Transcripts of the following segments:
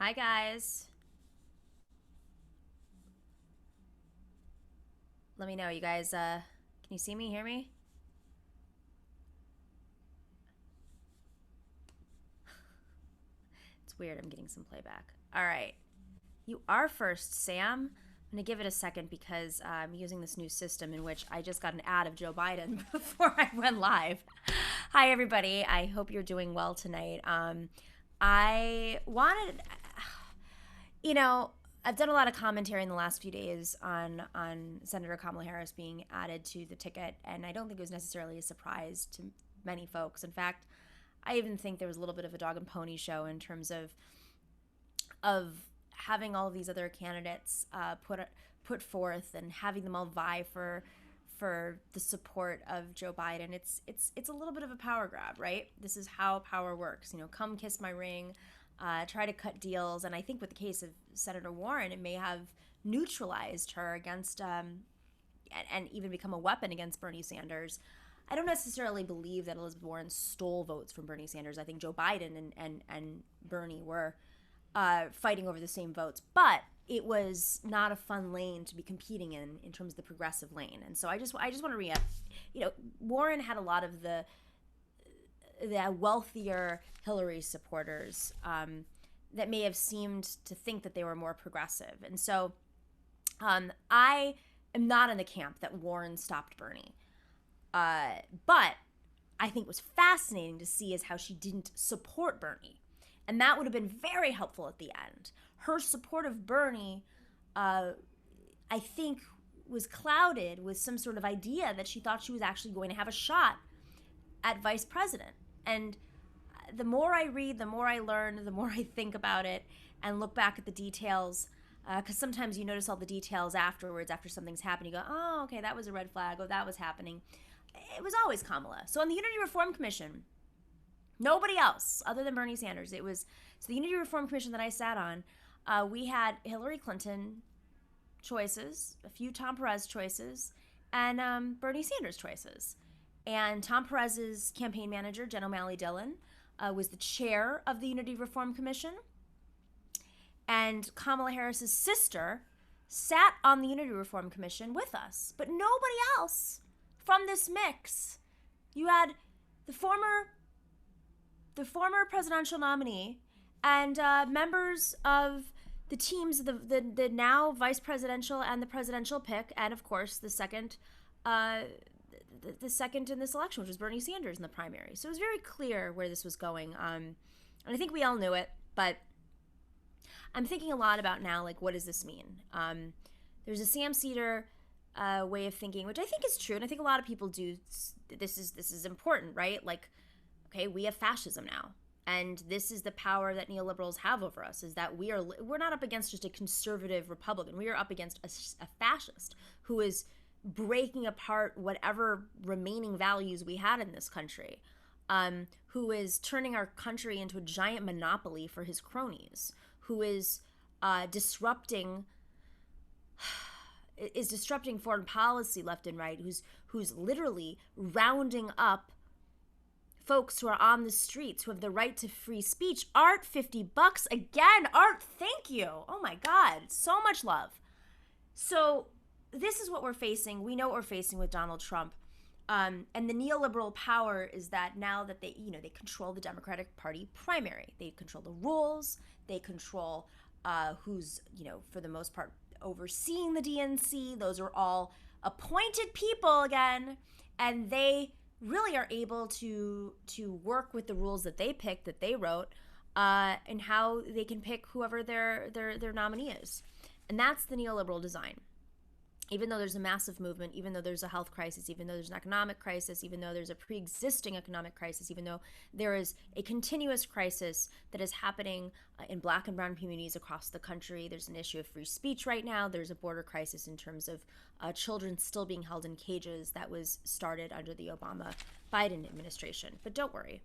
Hi, guys. Let me know. You guys, can you see me, hear me? It's weird. I'm getting some playback. All right. You are first, Sam. I'm going to give it a second because I'm using this new system in which I just got an ad of Joe Biden before I went live. Hi, everybody. I hope you're doing well tonight. I wanted, you know, I've done a lot of commentary in the last few days on Senator Kamala Harris being added to the ticket, and I don't think it was necessarily a surprise to many folks. In fact, I even think there was a little bit of a dog and pony show in terms of having all of these other candidates put forth and having them all vie for the support of Joe Biden. It's a little bit of a power grab, right? This is how power works. Come kiss my ring, try to cut deals, and I think with the case of Senator Warren, it may have neutralized her against and even become a weapon against Bernie Sanders. I don't necessarily believe that Elizabeth Warren stole votes from Bernie Sanders. I think Joe Biden and Bernie were fighting over the same votes, but it was not a fun lane to be competing in terms of the progressive lane. And so I just want to re-up. Warren had a lot of the wealthier Hillary supporters that may have seemed to think that they were more progressive. And so I am not in the camp that Warren stopped Bernie. But I think was fascinating to see is how she didn't support Bernie. And that would have been very helpful at the end. Her support of Bernie, I think, was clouded with some sort of idea that she thought she was actually going to have a shot at vice president. And the more I read, the more I learn, the more I think about it and look back at the details. Because sometimes you notice all the details afterwards, after something's happened. You go, oh, okay, that was a red flag. Oh, that was happening. It was always Kamala. So on the Unity Reform Commission, nobody else other than Bernie Sanders. So the Unity Reform Commission that I sat on, we had Hillary Clinton choices, a few Tom Perez choices, and Bernie Sanders choices. And Tom Perez's campaign manager, Jen O'Malley Dillon, was the chair of the Unity Reform Commission. And Kamala Harris's sister sat on the Unity Reform Commission with us, but nobody else from this mix. You had the former presidential nominee and members of the teams, the now vice presidential and the presidential pick, and of course the second in this election, which was Bernie Sanders in the primary. So it was very clear where this was going, and I think we all knew it. But I'm thinking a lot about now, like, what does this mean? There's a Sam Seder way of thinking, which I think is true, and I think a lot of people do. This is important, right? Like, okay, we have fascism now, and this is the power that neoliberals have over us: is that we're not up against just a conservative Republican. We are up against a fascist who is breaking apart whatever remaining values we had in this country, who is turning our country into a giant monopoly for his cronies, who is disrupting foreign policy left and right, who's literally rounding up folks who are on the streets, who have the right to free speech. Art, $50 again. Art, thank you. Oh my God, so much love. So this is what we're facing. We know what we're facing with Donald Trump. And the neoliberal power is that now that they control the Democratic Party primary. They control the rules. They control who's, for the most part, overseeing the DNC. Those are all appointed people again. And they really are able to work with the rules that they picked, that they wrote, and how they can pick whoever their nominee is. And that's the neoliberal design. Even though there's a massive movement, even though there's a health crisis, even though there's an economic crisis, even though there's a pre-existing economic crisis, even though there is a continuous crisis that is happening in Black and brown communities across the country. There's an issue of free speech right now. There's a border crisis in terms of children still being held in cages that was started under the Obama-Biden administration. But don't worry.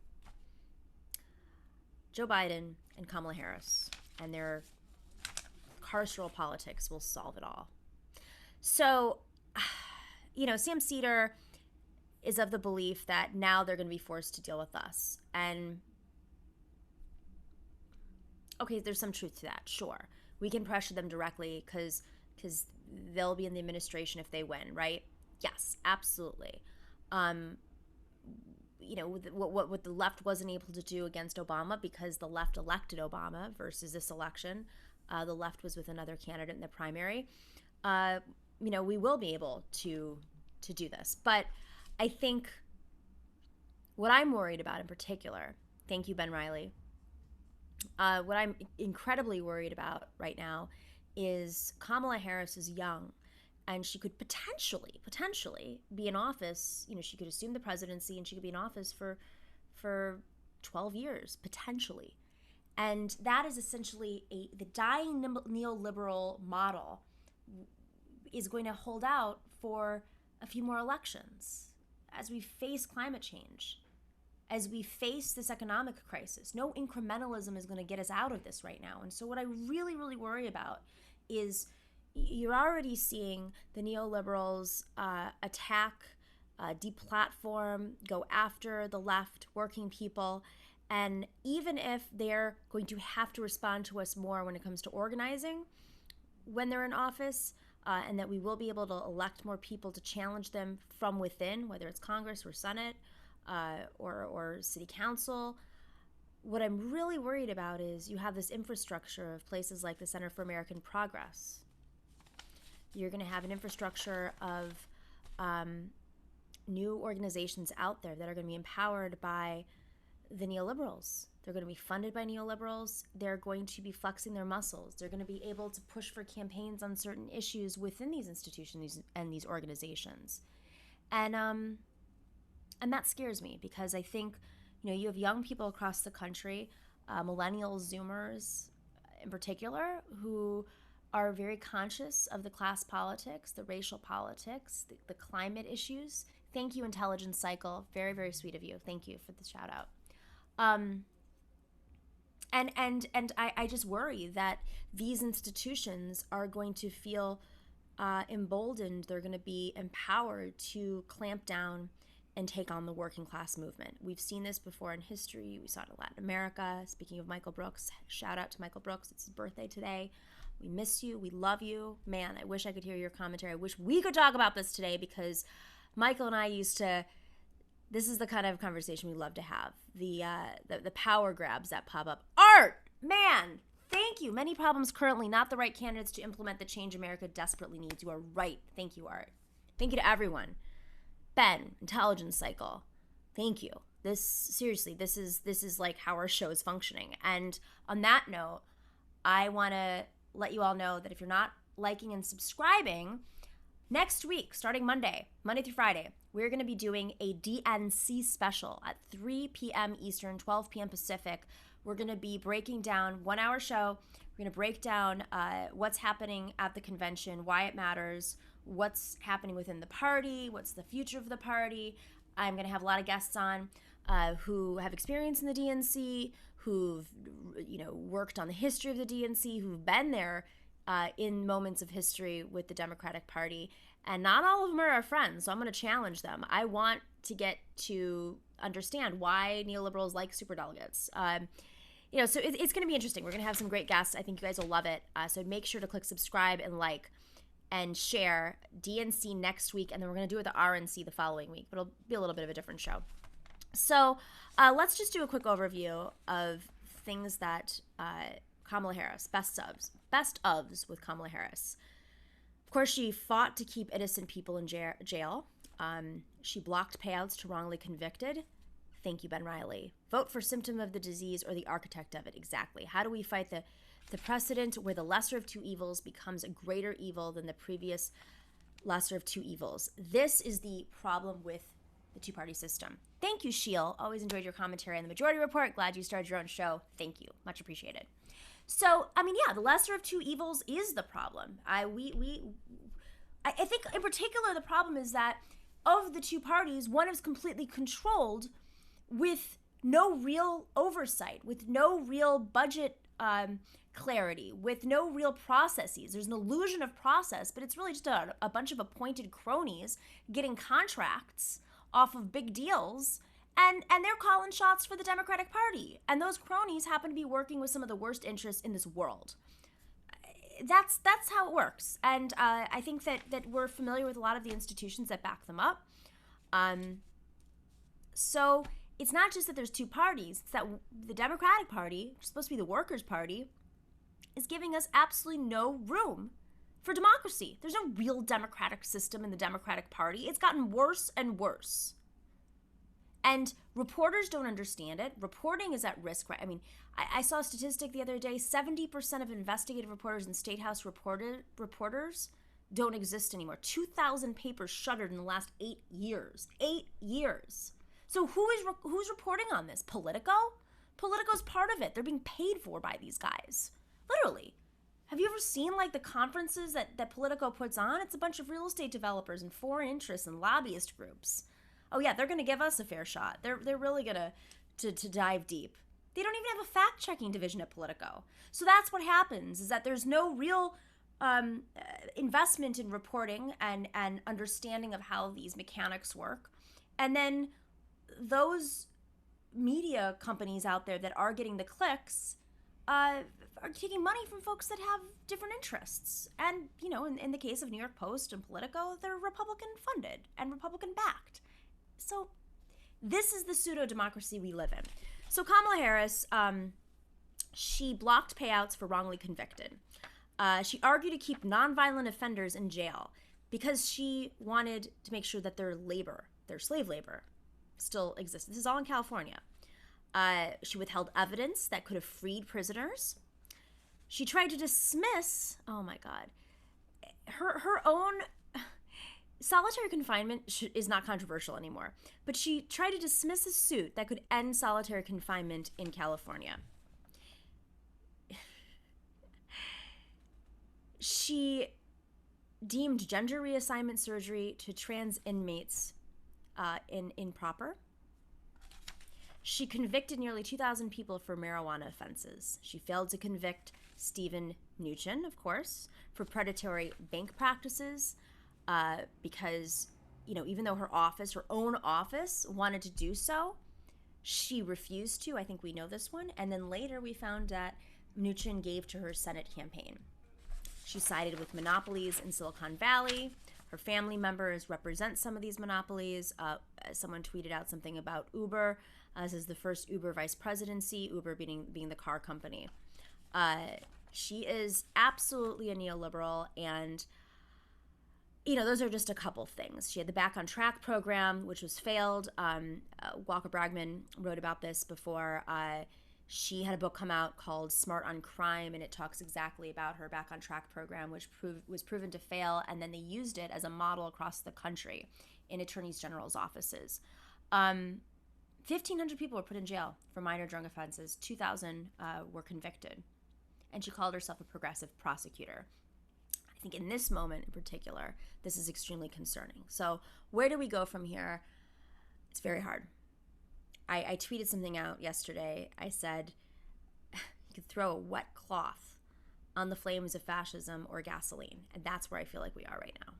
Joe Biden and Kamala Harris and their carceral politics will solve it all. So, Sam Seder is of the belief that now they're going to be forced to deal with us. And Okay, there's some truth to that. Sure, we can pressure them directly because they'll be in the administration if they win, right? Yes, absolutely. Um, what the left wasn't able to do against Obama because the left elected Obama versus this election, the left was with another candidate in the primary. Uh, we will be able to do this, but I think what I'm worried about in particular. Thank you, Ben Riley. What I'm incredibly worried about right now is Kamala Harris is young and she could potentially be in office. She could assume the presidency and she could be in office for 12 years, potentially. And that is essentially the dying neoliberal model is going to hold out for a few more elections as we face climate change, as we face this economic crisis. No incrementalism is going to get us out of this right now. And so what I really, really worry about is you're already seeing the neoliberals attack, deplatform, go after the left, working people. And even if they're going to have to respond to us more when it comes to organizing when they're in office, and that we will be able to elect more people to challenge them from within, whether it's Congress or Senate, or city council. What I'm really worried about is you have this infrastructure of places like the Center for American Progress. You're going to have an infrastructure of new organizations out there that are going to be empowered by the neoliberals. They're going to be funded by neoliberals. They're going to be flexing their muscles. They're going to be able to push for campaigns on certain issues within these institutions and these organizations. And that scares me because I think, you have young people across the country, millennials, Zoomers in particular, who are very conscious of the class politics, the racial politics, the climate issues. Thank you, Intelligence Cycle. Very, very sweet of you. Thank you for the shout out. And I just worry that these institutions are going to feel emboldened. They're going to be empowered to clamp down and take on the working class movement. We've seen this before in history. We saw it in Latin America. Speaking of Michael Brooks, shout out to Michael Brooks. It's his birthday today. We miss you. We love you. Man, I wish I could hear your commentary. I wish we could talk about this today because Michael and I this is the kind of conversation we love to have. The power grabs that pop up. Art, man, thank you. Many problems currently, not the right candidates to implement the change America desperately needs. You are right. Thank you, Art. Thank you to everyone. Ben, Intelligence Cycle, thank you. This is like how our show is functioning. And on that note, I want to let you all know that if you're not liking and subscribing, next week, starting Monday through Friday, we're going to be doing a DNC special at 3 p.m. Eastern, 12 p.m. Pacific. We're going to be breaking down 1 hour show. We're going to break down what's happening at the convention, why it matters, what's happening within the party, what's the future of the party. I'm going to have a lot of guests on who have experience in the DNC, who've worked on the history of the DNC, who've been there in moments of history with the Democratic Party. And not all of them are our friends, so I'm going to challenge them. I want to get to understand why neoliberals like superdelegates. So it's going to be interesting. We're going to have some great guests. I think you guys will love it. So make sure to click subscribe and like and share DNC next week, and then we're going to do it with the RNC the following week, but it'll be a little bit of a different show. So let's just do a quick overview of things that Kamala Harris, best ofs with Kamala Harris. Of course, she fought to keep innocent people in jail. She blocked payouts to wrongly convicted. Thank you, Ben Riley. Vote for symptom of the disease or the architect of it. Exactly. How do we fight the precedent where the lesser of two evils becomes a greater evil than the previous lesser of two evils? This is the problem with the two-party system. Thank you, Sheil. Always enjoyed your commentary on the Majority Report. Glad you started your own show. Thank you. Much appreciated. So, the lesser of two evils is the problem. I think in particular the problem is that of the two parties, one is completely controlled with no real oversight, with no real budget clarity, with no real processes. There's an illusion of process, but it's really just a bunch of appointed cronies getting contracts off of big deals And they're calling shots for the Democratic Party. And those cronies happen to be working with some of the worst interests in this world. That's how it works. And I think that we're familiar with a lot of the institutions that back them up. So it's not just that there's two parties. It's that the Democratic Party, which is supposed to be the workers' party, is giving us absolutely no room for democracy. There's no real democratic system in the Democratic Party. It's gotten worse and worse. And reporters don't understand it. Reporting is at risk. Right? I mean, I saw a statistic the other day, 70% of investigative reporters and State House reporters don't exist anymore. 2,000 papers shuttered in the last 8 years. 8 years. So who's reporting on this? Politico? Politico's part of it. They're being paid for by these guys. Literally. Have you ever seen like the conferences that Politico puts on? It's a bunch of real estate developers and foreign interests and lobbyist groups. Oh yeah, they're going to give us a fair shot. They're really going to dive deep. They don't even have a fact-checking division at Politico. So that's what happens, is that there's no real investment in reporting and understanding of how these mechanics work. And then those media companies out there that are getting the clicks are taking money from folks that have different interests. And, you know, in the case of New York Post and Politico, they're Republican funded and Republican backed. So this is the pseudo-democracy we live in. So Kamala Harris, she blocked payouts for wrongly convicted. She argued to keep nonviolent offenders in jail because she wanted to make sure that their slave labor, still exists. This is all in California. She withheld evidence that could have freed prisoners. She tried to dismiss, oh my God, her own solitary confinement is not controversial anymore, but she tried to dismiss a suit that could end solitary confinement in California. She deemed gender reassignment surgery to trans inmates improper. She convicted nearly 2,000 people for marijuana offenses. She failed to convict Stephen Mnuchin, of course, for predatory bank practices because, you know, even though her own office wanted to do so, she refused to. I think we know this one. And then later we found that Mnuchin gave to her Senate campaign. She sided with monopolies in Silicon Valley. Her family members represent some of these monopolies. Someone tweeted out something about Uber. This is the first Uber vice presidency, Uber being the car company. She is absolutely a neoliberal, and, you know, those are just a couple things. She had the Back on Track program, which was failed. Walker Bragman wrote about this before. She had a book come out called Smart on Crime, and it talks exactly about her Back on Track program, which was proven to fail, and then they used it as a model across the country in attorneys general's offices. 1,500 people were put in jail for minor drug offenses. 2,000 were convicted. And she called herself a progressive prosecutor. I think in this moment in particular, this is extremely concerning. So where do we go from here? It's very hard. I tweeted something out yesterday. I said, you could throw a wet cloth on the flames of fascism or gasoline. And that's where I feel like we are right now.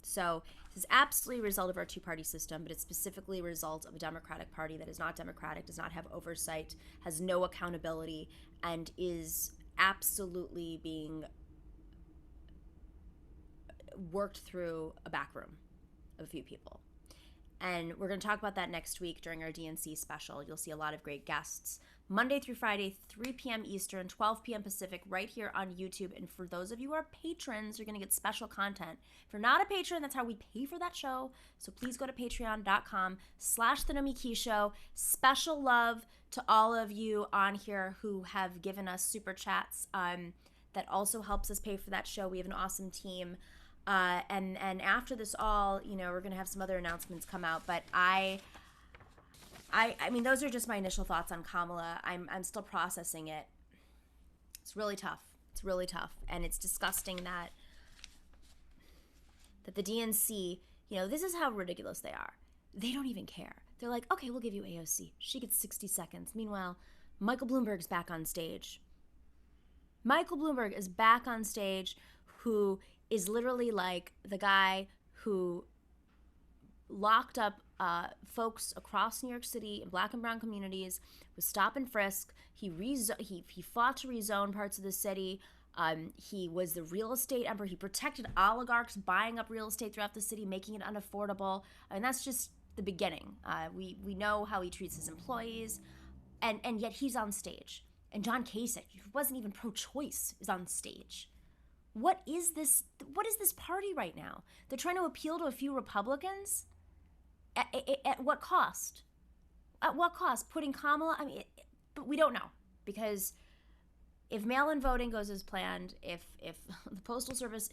So this is absolutely a result of our two-party system, but it's specifically a result of a Democratic Party that is not democratic, does not have oversight, has no accountability, and is absolutely being worked through a back room of a few people. And we're going to talk about that next week during our DNC special. You'll see a lot of great guests. Monday through Friday, 3 p.m. Eastern, 12 p.m. Pacific, right here on YouTube. And for those of you who are patrons, you're going to get special content. If you're not a patron, that's how we pay for that show. So please go to patreon.com/The Nomi Key Show. Special love to all of you on here who have given us super chats. That also helps us pay for that show. We have an awesome team. And after this all, you know, we're going to have some other announcements come out. But I mean, those are just my initial thoughts on Kamala. I'm still processing it. It's really tough. It's really tough. And it's disgusting that the DNC, you know, this is how ridiculous they are. They don't even care. They're like, okay, we'll give you AOC. She gets 60 seconds. Meanwhile, Michael Bloomberg's back on stage. Michael Bloomberg is back on stage, who is literally like the guy who locked up folks across New York City in black and brown communities with stop and frisk. He fought to rezone parts of the city. He was the real estate emperor. He protected oligarchs buying up real estate throughout the city, making it unaffordable. And that's just the beginning. We know how he treats his employees, and yet he's on stage. And John Kasich, who wasn't even pro-choice, is on stage. What is this? What is this party right now? They're trying to appeal to a few Republicans? At what cost? At what cost? Putting Kamala? I mean, but we don't know, because if mail-in voting goes as planned, if the Postal Service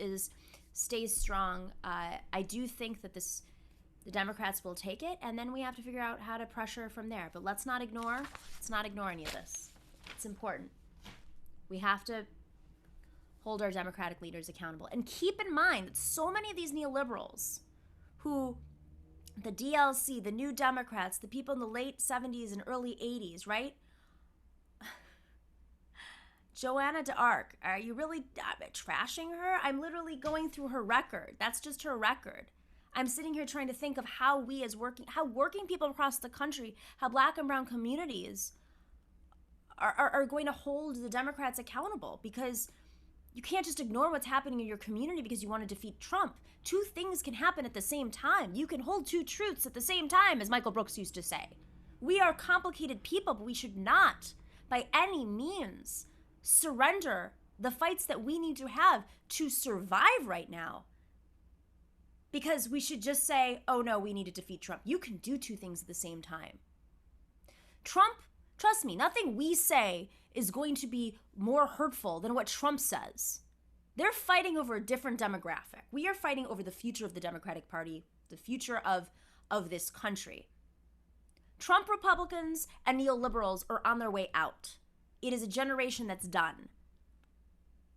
stays strong, I do think that the Democrats will take it, and then we have to figure out how to pressure from there. But let's not ignore any of this. It's important. We have to hold our Democratic leaders accountable. And keep in mind that so many of these neoliberals who, the DLC, the New Democrats, the people in the late 70s and early 80s, right? Joanna d'Arc, are you really trashing her? I'm literally going through her record. That's just her record. I'm sitting here trying to think of how working people across the country, how black and brown communities are going to hold the Democrats accountable, because you can't just ignore what's happening in your community because you want to defeat Trump. Two things can happen at the same time. You can hold two truths at the same time, as Michael Brooks used to say. We are complicated people, but we should not, by any means, surrender the fights that we need to have to survive right now, because we should just say, oh no, we need to defeat Trump. You can do two things at the same time. Trump, trust me, nothing we say is going to be more hurtful than what Trump says. They're fighting over a different demographic. We are fighting over the future of the Democratic Party, the future of this country. Trump Republicans and neoliberals are on their way out. It is a generation that's done.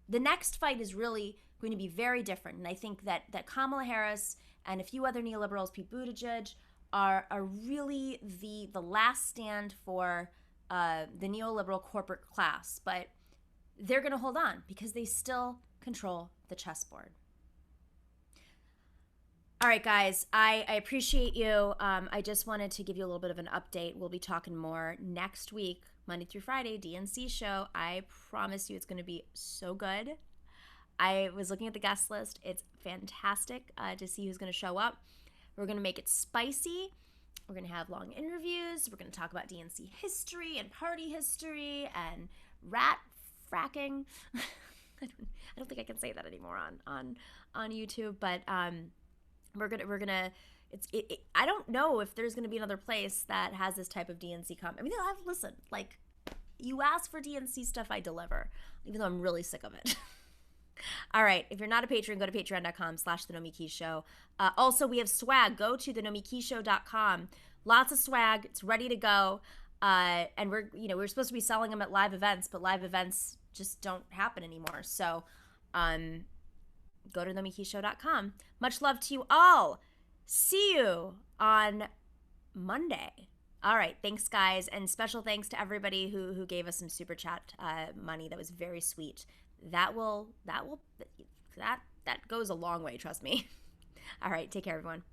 The next fight is really going to be very different. And I think that Kamala Harris and a few other neoliberals, Pete Buttigieg, are really the last stand for the neoliberal corporate class. But they're going to hold on because they still control the chessboard. All right, guys, I appreciate you. I just wanted to give you a little bit of an update. We'll be talking more next week, Monday through Friday, DNC show. I promise you it's going to be so good. I was looking at the guest list. It's fantastic to see who's going to show up. We're going to make it spicy. We're going to have long interviews. We're going to talk about DNC history and party history and rat fracking. I don't think I can say that anymore on YouTube, but we're gonna. I don't know if there's gonna be another place that has this type of DNC I mean, listen, like, you ask for DNC stuff, I deliver, even though I'm really sick of it. All right, if you're not a patron, go to patreon.com/The Nomi Keys Show. Also, we have swag. Go to thenomikeyshow.com. Lots of swag. It's ready to go. And we're supposed to be selling them at live events, but live events just don't happen anymore. So go to thenomikeyshow.com. Much love to you all. See you on Monday. All right, thanks, guys, and special thanks to everybody who gave us some super chat money. That was very sweet. That goes a long way, trust me. All right, take care, everyone.